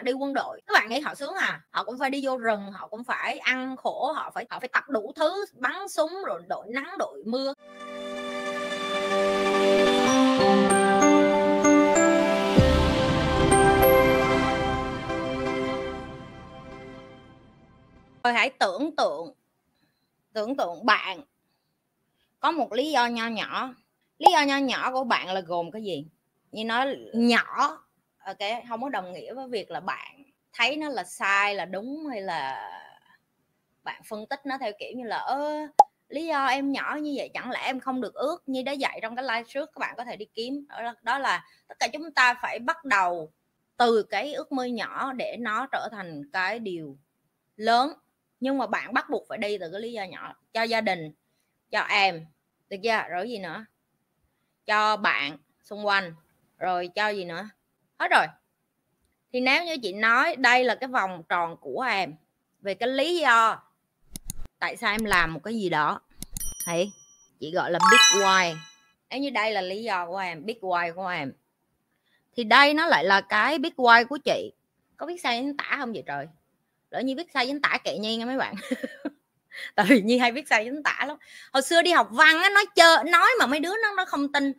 đi quân đội, các bạn nghĩ họ sướng à? Họ cũng phải đi vô rừng, họ cũng phải ăn khổ, họ phải tập đủ thứ, bắn súng rồi đội nắng đội mưa. Rồi hãy tưởng tượng bạn có một lý do nho nhỏ. Lý do nho nhỏ của bạn là gồm cái gì? Như nói nhỏ, ok, không có đồng nghĩa với việc là bạn thấy nó là sai là đúng, hay là bạn phân tích nó theo kiểu như là lý do em nhỏ như vậy chẳng lẽ em không được ước, như đã dạy trong cái live trước, các bạn có thể đi kiếm. Đó là tất cả chúng ta phải bắt đầu từ cái ước mơ nhỏ để nó trở thành cái điều lớn. Nhưng mà bạn bắt buộc phải đi từ cái lý do nhỏ, cho gia đình, cho em, được chưa? Rồi gì nữa, cho bạn xung quanh, rồi cho gì nữa, hết rồi. Thì nếu như chị nói đây là cái vòng tròn của em về cái lý do tại sao em làm một cái gì đó, thì chị gọi là big why. Nếu như đây là lý do của em, big why của em, thì đây nó lại là cái big why của chị. Có biết sai chính tả không vậy trời? Lỡ như biết sai chính tả kệ Nhi nha mấy bạn. Tại vì Nhi hay biết sai chính tả lắm. Hồi xưa đi học văn á, nói mà mấy đứa nó không tin.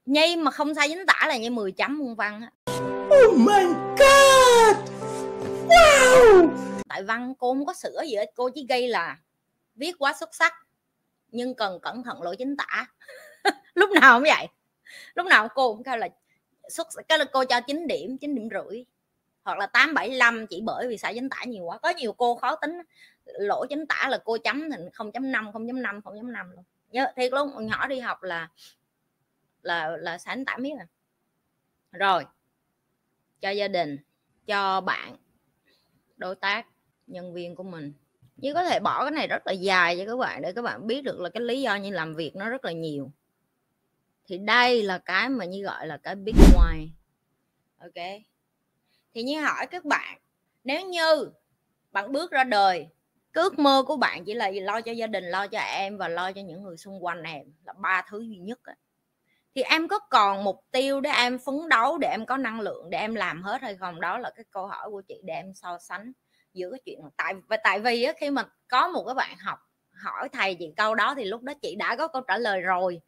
Nhi mà không sai chính tả là Nhi 10 chấm môn văn á. Oh my god, wow. Tại văn cô không có sửa gì hết, cô chỉ ghi là viết quá xuất sắc nhưng cần cẩn thận lỗi chính tả. Lúc nào cũng vậy, lúc nào cô cũng kêu là cái là cô cho 9 điểm, 9 điểm rưỡi hoặc là 8,75, chỉ bởi vì sai chính tả nhiều quá. Có nhiều cô khó tính, lỗi chính tả là cô chấm thành 0.5, 0.5, 0.5 luôn. Nhớ thiệt luôn, con nhỏ đi học là sai chính tả miết à. Rồi cho gia đình, cho bạn, đối tác, nhân viên của mình. Như có thể bỏ cái này rất là dài cho các bạn để các bạn biết được là cái lý do như làm việc nó rất là nhiều. Thì đây là cái mà Như gọi là cái big why. Ok, thì Như hỏi các bạn, nếu như bạn bước ra đời, cái ước mơ của bạn chỉ là lo cho gia đình, lo cho em và lo cho những người xung quanh em, là 3 thứ duy nhất ấy, thì em có còn mục tiêu để em phấn đấu, để em có năng lượng để em làm hết hay không? Đó là cái câu hỏi của chị để em so sánh giữa cái chuyện tại vì á, khi mà có một cái bạn học hỏi thầy chị câu đó thì lúc đó chị đã có câu trả lời rồi,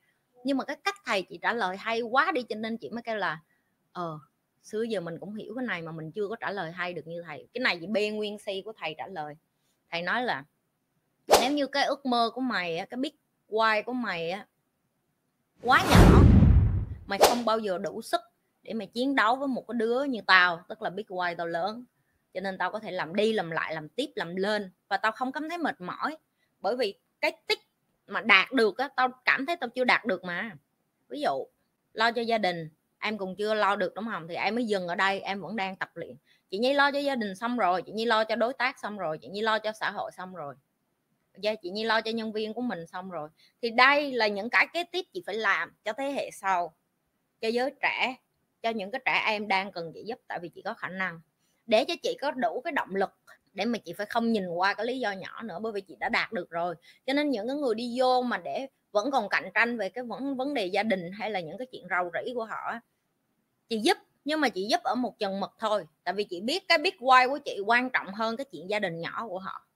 nhưng mà cái cách thầy chị trả lời hay quá đi, cho nên chị mới kêu là xưa giờ mình cũng hiểu cái này mà mình chưa có trả lời hay được như thầy. Cái này chị bê nguyên si của thầy trả lời. Thầy nói là nếu như cái ước mơ của mày, cái big why của mày quá nhỏ, mày không bao giờ đủ sức để mày chiến đấu với một cái đứa như tao, tức là big why tao lớn, cho nên tao có thể làm đi làm lại, làm tiếp làm lên, và tao không cảm thấy mệt mỏi. Bởi vì cái tích mà đạt được á, tao cảm thấy tao chưa đạt được mà. Ví dụ lo cho gia đình em còn chưa lo được đúng không, thì em mới dừng ở đây, em vẫn đang tập luyện. Chị Nhi lo cho gia đình xong rồi, chị Nhi lo cho đối tác xong rồi, chị Nhi lo cho xã hội xong rồi, chị Nhi lo cho nhân viên của mình xong rồi. Thì đây là những cái kế tiếp chị phải làm cho thế hệ sau, cho giới trẻ, cho những cái trẻ em đang cần chị giúp. Tại vì chị có khả năng, để cho chị có đủ cái động lực để mà chị phải không nhìn qua cái lý do nhỏ nữa, bởi vì chị đã đạt được rồi. Cho nên những cái người đi vô mà để vẫn còn cạnh tranh về cái vấn đề gia đình hay là những cái chuyện rầu rĩ của họ, chị giúp, nhưng mà chị giúp ở một chừng mực thôi. Tại vì chị biết cái big why của chị quan trọng hơn cái chuyện gia đình nhỏ của họ.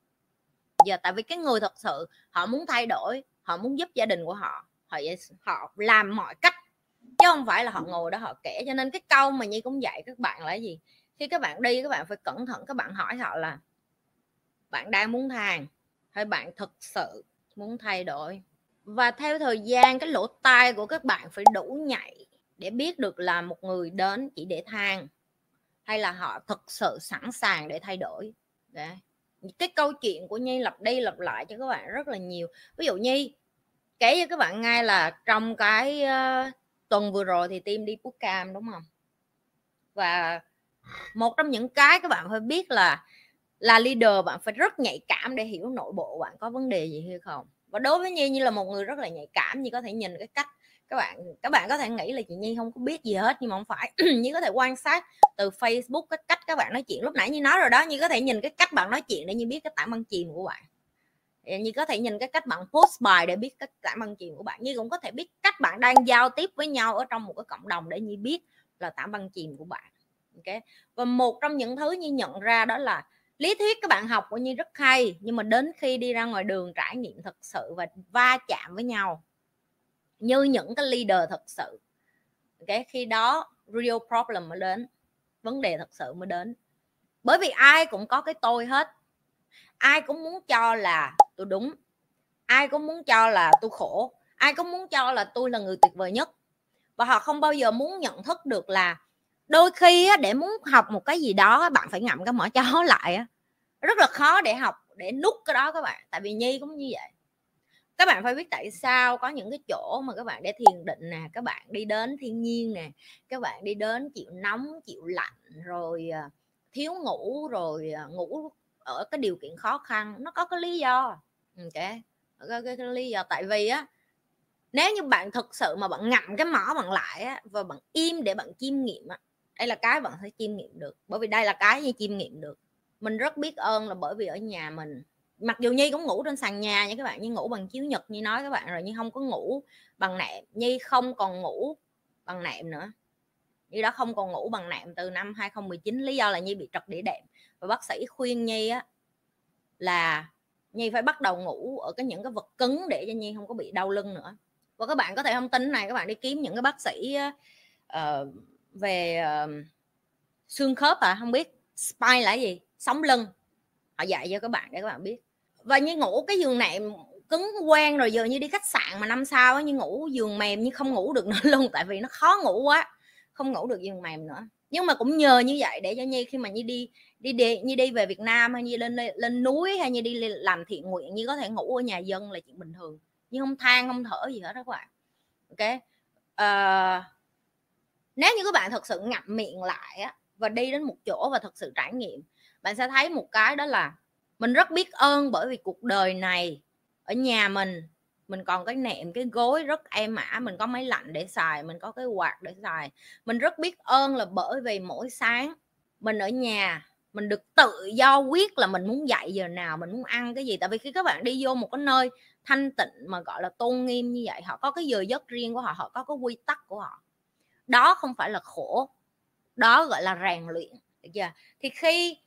Giờ tại vì cái người thật sự họ muốn thay đổi, họ muốn giúp gia đình của họ, họ làm mọi cách, chứ không phải là họ ngồi đó họ kể. Cho nên cái câu mà Nhi cũng dạy các bạn là cái gì? Khi các bạn đi, các bạn phải cẩn thận, các bạn hỏi họ là bạn đang muốn than hay bạn thực sự muốn thay đổi. Và theo thời gian, cái lỗ tai của các bạn phải đủ nhạy để biết được là một người đến chỉ để than hay là họ thực sự sẵn sàng để thay đổi. Đấy, cái câu chuyện của Nhi lặp đi lặp lại cho các bạn rất là nhiều. Ví dụ Nhi kể cho các bạn nghe là trong cái tuần vừa rồi thì team đi bootcamp đúng không, và một trong những cái các bạn phải biết là leader bạn phải rất nhạy cảm để hiểu nội bộ bạn có vấn đề gì hay không. Và đối với Nhi như là một người rất là nhạy cảm, Nhi có thể nhìn cái cách các bạn có thể nghĩ là chị Nhi không có biết gì hết, nhưng mà không phải. Nhi có thể quan sát từ Facebook cái cách các bạn nói chuyện. Lúc nãy Nhi nói rồi đó, Nhi có thể nhìn cái cách bạn nói chuyện để Nhi biết cái tảng băng chìm của bạn. Nhi có thể nhìn cái cách bạn post bài để biết cái tảng băng chìm của bạn. Nhi cũng có thể biết cách bạn đang giao tiếp với nhau ở trong một cái cộng đồng để Nhi biết là tảng băng chìm của bạn. Okay. Và một trong những thứ Nhi nhận ra đó là lý thuyết các bạn học của Nhi rất hay, nhưng mà đến khi đi ra ngoài đường trải nghiệm thật sự và va chạm với nhau như những cái leader thật sự, okay, khi đó real problem mới đến, vấn đề thật sự mới đến. Bởi vì ai cũng có cái tôi hết, ai cũng muốn cho là tôi đúng, ai cũng muốn cho là tôi khổ, ai cũng muốn cho là tôi là người tuyệt vời nhất. Và họ không bao giờ muốn nhận thức được là đôi khi để muốn học một cái gì đó bạn phải ngậm cái mỏ chó lại, rất là khó để học, để nút cái đó các bạn. Tại vì Nhi cũng như vậy. Các bạn phải biết tại sao có những cái chỗ mà các bạn để thiền định nè, các bạn đi đến thiên nhiên nè, các bạn đi đến chịu nóng chịu lạnh, rồi thiếu ngủ, rồi ngủ ở cái điều kiện khó khăn, nó có cái lý do. Okay. Cái lý do tại vì nếu như bạn thực sự mà bạn ngậm cái mỏ bạn lại và bạn im để bạn chiêm nghiệm, đây là cái bạn phải chiêm nghiệm được. Bởi vì đây là cái Nhi chiêm nghiệm được. Mình rất biết ơn là bởi vì ở nhà mình, mặc dù Nhi cũng ngủ trên sàn nhà nha các bạn, Nhi ngủ bằng chiếu nhật, Nhi nói các bạn rồi, Nhi không có ngủ bằng nệm, Nhi không còn ngủ bằng nệm nữa. Nhi đã không còn ngủ bằng nệm từ năm 2019, lý do là Nhi bị trật đĩa đệm. Và bác sĩ khuyên Nhi là Nhi phải bắt đầu ngủ ở những cái vật cứng để cho Nhi không có bị đau lưng nữa. Và các bạn có thể không tin này, các bạn đi kiếm những cái bác sĩ về xương khớp không biết spine là gì, sống lưng, họ dạy cho các bạn để các bạn biết. Và Nhi ngủ cái giường nệm cứng quen rồi, giờ như đi khách sạn mà 5 sao Nhi ngủ giường mềm, nhưng không ngủ được nữa luôn, tại vì nó khó ngủ quá, không ngủ được giường mềm nữa. Nhưng mà cũng nhờ như vậy để cho Nhi khi mà Nhi đi về Việt Nam, hay Nhi lên núi, hay Nhi đi làm thiện nguyện, Nhi có thể ngủ ở nhà dân là chuyện bình thường, nhưng không than không thở gì hết đó các bạn. Ok. Nếu như các bạn thật sự ngậm miệng lại và đi đến một chỗ và thật sự trải nghiệm, bạn sẽ thấy một cái đó là mình rất biết ơn bởi vì cuộc đời này ở nhà mình còn cái nệm, cái gối rất êm ả, mình có máy lạnh để xài, mình có cái quạt để xài. Mình rất biết ơn là bởi vì mỗi sáng mình ở nhà mình được tự do quyết là mình muốn dậy giờ nào, mình muốn ăn cái gì. Tại vì khi các bạn đi vô một cái nơi thanh tịnh mà gọi là tôn nghiêm như vậy, họ có cái giờ giấc riêng của họ, họ có cái quy tắc của họ. Đó không phải là khổ, đó gọi là rèn luyện, được chưa? Thì khi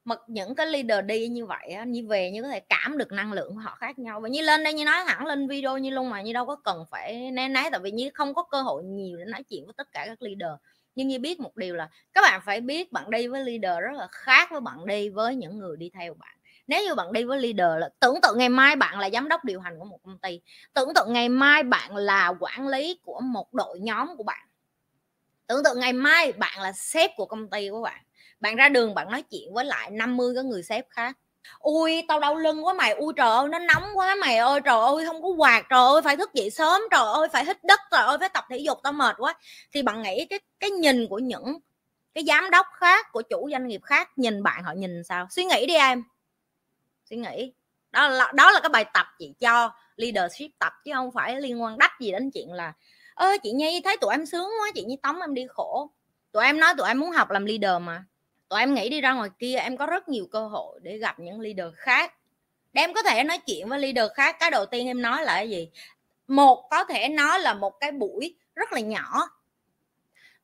mà những cái leader đi như vậy như về như có thể cảm được năng lượng của họ khác nhau. Và như lên đây như nói thẳng lên video như luôn mà, như đâu có cần phải né né, tại vì như không có cơ hội nhiều để nói chuyện với tất cả các leader. Nhưng như biết một điều là các bạn phải biết bạn đi với leader rất là khác với bạn đi với những người đi theo bạn. Nếu như bạn đi với leader là tưởng tượng ngày mai bạn là giám đốc điều hành của một công ty, tưởng tượng ngày mai bạn là quản lý của một đội nhóm của bạn, tưởng tượng ngày mai bạn là sếp của công ty của bạn, bạn ra đường bạn nói chuyện với lại 50 cái người sếp khác. Ui tao đau lưng quá mày, ui trời ơi nó nóng quá mày ơi, trời ơi không có quạt, trời ơi phải thức dậy sớm, trời ơi phải hít đất, trời ơi phải tập thể dục, tao mệt quá. Thì bạn nghĩ cái nhìn của những cái giám đốc khác, của chủ doanh nghiệp khác nhìn bạn, họ nhìn sao? Suy nghĩ đi em, suy nghĩ. Đó là cái bài tập chị cho leadership tập, chứ không phải liên quan đắt gì đến chuyện là chị Nhi thấy tụi em sướng quá, chị Nhi tống em đi khổ. Tụi em nói tụi em muốn học làm leader mà, tụi em nghĩ đi ra ngoài kia em có rất nhiều cơ hội để gặp những leader khác, để em có thể nói chuyện với leader khác. Cái đầu tiên em nói là cái gì? Một, có thể nói là một cái buổi rất là nhỏ,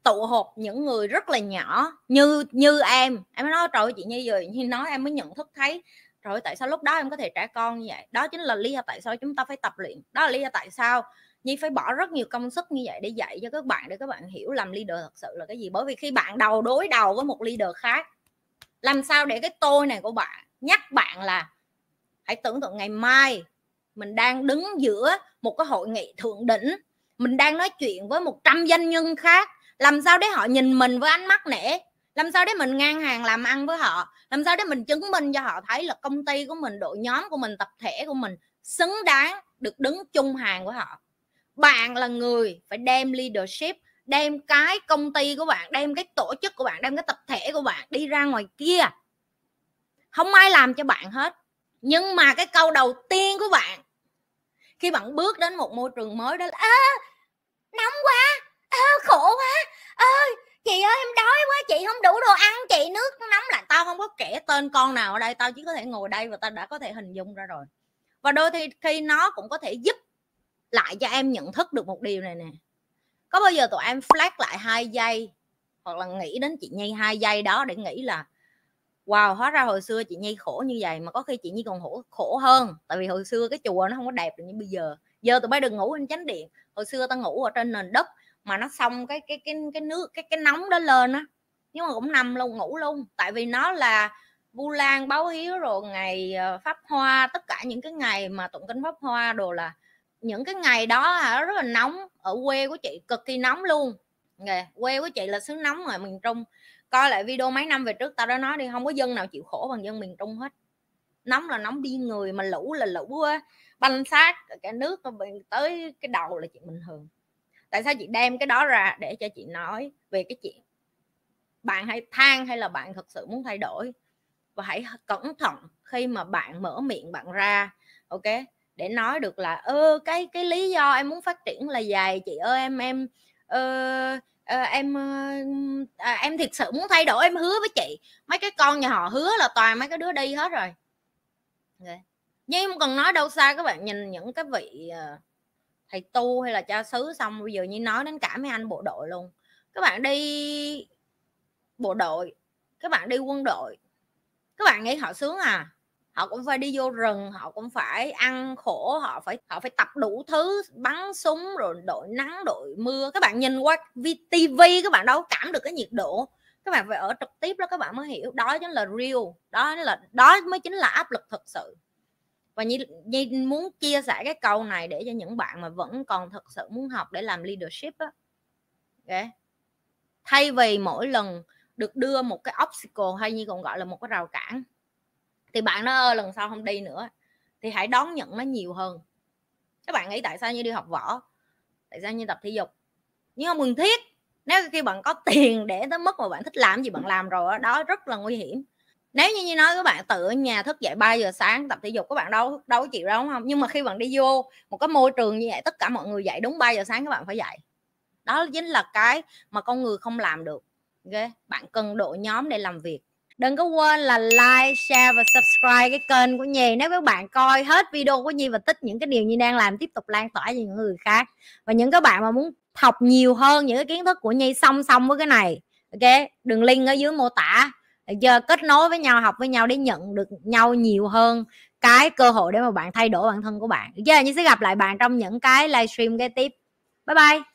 tụ họp những người rất là nhỏ như em nói trời ơi chị Nhi rồi Nhi nói em mới nhận thức thấy rồi tại sao lúc đó em có thể trẻ con như vậy. Đó chính là lý do tại sao chúng ta phải tập luyện, đó là lý do tại sao Nhi phải bỏ rất nhiều công sức như vậy để dạy cho các bạn, để các bạn hiểu làm leader thật sự là cái gì. Bởi vì khi bạn đối đầu với một leader khác, làm sao để cái tôi này của bạn nhắc bạn là hãy tưởng tượng ngày mai mình đang đứng giữa một cái hội nghị thượng đỉnh, mình đang nói chuyện với 100 doanh nhân khác, làm sao để họ nhìn mình với ánh mắt nể, làm sao để mình ngang hàng làm ăn với họ, làm sao để mình chứng minh cho họ thấy là công ty của mình, đội nhóm của mình, tập thể của mình xứng đáng được đứng chung hàng của họ. Bạn là người phải đem leadership, đem cái công ty của bạn, đem cái tổ chức của bạn, đem cái tập thể của bạn đi ra ngoài kia. Không ai làm cho bạn hết. Nhưng mà cái câu đầu tiên của bạn khi bạn bước đến một môi trường mới đó là nóng quá, khổ quá, chị ơi em đói quá, chị không đủ đồ ăn, chị nước nóng lạnh. Tao không có kể tên con nào ở đây, tao chỉ có thể ngồi đây và tao đã có thể hình dung ra rồi. Và đôi khi nó cũng có thể giúp lại cho em nhận thức được một điều này nè. Có bao giờ tụi em flash lại 2 giây hoặc là nghĩ đến chị Nhi 2 giây đó để nghĩ là wow, hóa ra hồi xưa chị Nhi khổ như vậy, mà có khi chị Nhi còn khổ hơn. Tại vì hồi xưa cái chùa nó không có đẹp được như bây giờ. Giờ tụi bay đừng ngủ trên chánh điện. Hồi xưa tao ngủ ở trên nền đất mà nó xong cái nước cái nóng đó lên á, nhưng mà cũng nằm luôn, ngủ luôn. Tại vì nó là Vu Lan báo hiếu rồi ngày Pháp Hoa, tất cả những cái ngày mà tụng kinh Pháp Hoa đồ là những cái ngày đó rất là nóng. Ở quê của chị cực kỳ nóng luôn. Quê của chị là xứ nóng ở miền Trung. Coi lại video mấy năm về trước tao đã nói đi, không có dân nào chịu khổ bằng dân miền Trung hết. Nóng là nóng điên người, mà lũ là lũ banh xác cả nước tới cái đầu là chuyện bình thường. Tại sao chị đem cái đó ra? Để cho chị nói về cái chuyện bạn hãy than hay là bạn thật sự muốn thay đổi, và hãy cẩn thận khi mà bạn mở miệng bạn ra, ok, để nói được là cái lý do em muốn phát triển là dài chị ơi, em thiệt sự muốn thay đổi, em hứa với chị. Mấy cái con nhà họ hứa là toàn mấy cái đứa đi hết rồi. Okay. Nhưng không cần nói đâu xa, các bạn nhìn những cái vị thầy tu hay là cha xứ, xong bây giờ như nói đến cả mấy anh bộ đội luôn. Các bạn đi bộ đội, các bạn đi quân đội, các bạn nghĩ họ sướng à? Họ cũng phải đi vô rừng, họ cũng phải ăn khổ, họ phải tập đủ thứ, bắn súng rồi đội nắng đội mưa. Các bạn nhìn qua tivi các bạn đâu cảm được cái nhiệt độ. Các bạn phải ở trực tiếp đó các bạn mới hiểu. Đó chính là real, đó mới chính là áp lực thật sự. Và Nhi muốn chia sẻ cái câu này để cho những bạn mà vẫn còn thật sự muốn học để làm leadership á. Okay. Thay vì mỗi lần được đưa một cái obstacle, hay như còn gọi là một cái rào cản, thì bạn nói lần sau không đi nữa, thì hãy đón nhận nó nhiều hơn. Các bạn nghĩ tại sao như đi học võ, tại sao như tập thể dục? Nhưng không cần thiết. Nếu khi bạn có tiền để tới mức mà bạn thích làm gì bạn làm rồi, đó rất là nguy hiểm. Nếu như nói các bạn tự ở nhà thức dậy 3 giờ sáng tập thể dục, các bạn đâu có chịu đâu, đúng không? Nhưng mà khi bạn đi vô một cái môi trường như vậy, tất cả mọi người dậy đúng 3 giờ sáng các bạn phải dậy. Đó chính là cái mà con người không làm được. Okay? Bạn cần đội nhóm để làm việc. Đừng có quên là like, share và subscribe cái kênh của Nhi. Nếu các bạn coi hết video của Nhi và thích những cái điều Nhi đang làm, tiếp tục lan tỏa cho những người khác. Và những các bạn mà muốn học nhiều hơn những cái kiến thức của Nhi song song với cái này, ok, đường link ở dưới mô tả. Được chưa? Kết nối với nhau, học với nhau để nhận được nhau nhiều hơn cái cơ hội để mà bạn thay đổi bản thân của bạn. Được chưa? Nhi sẽ gặp lại bạn trong những cái livestream kế tiếp. Bye bye.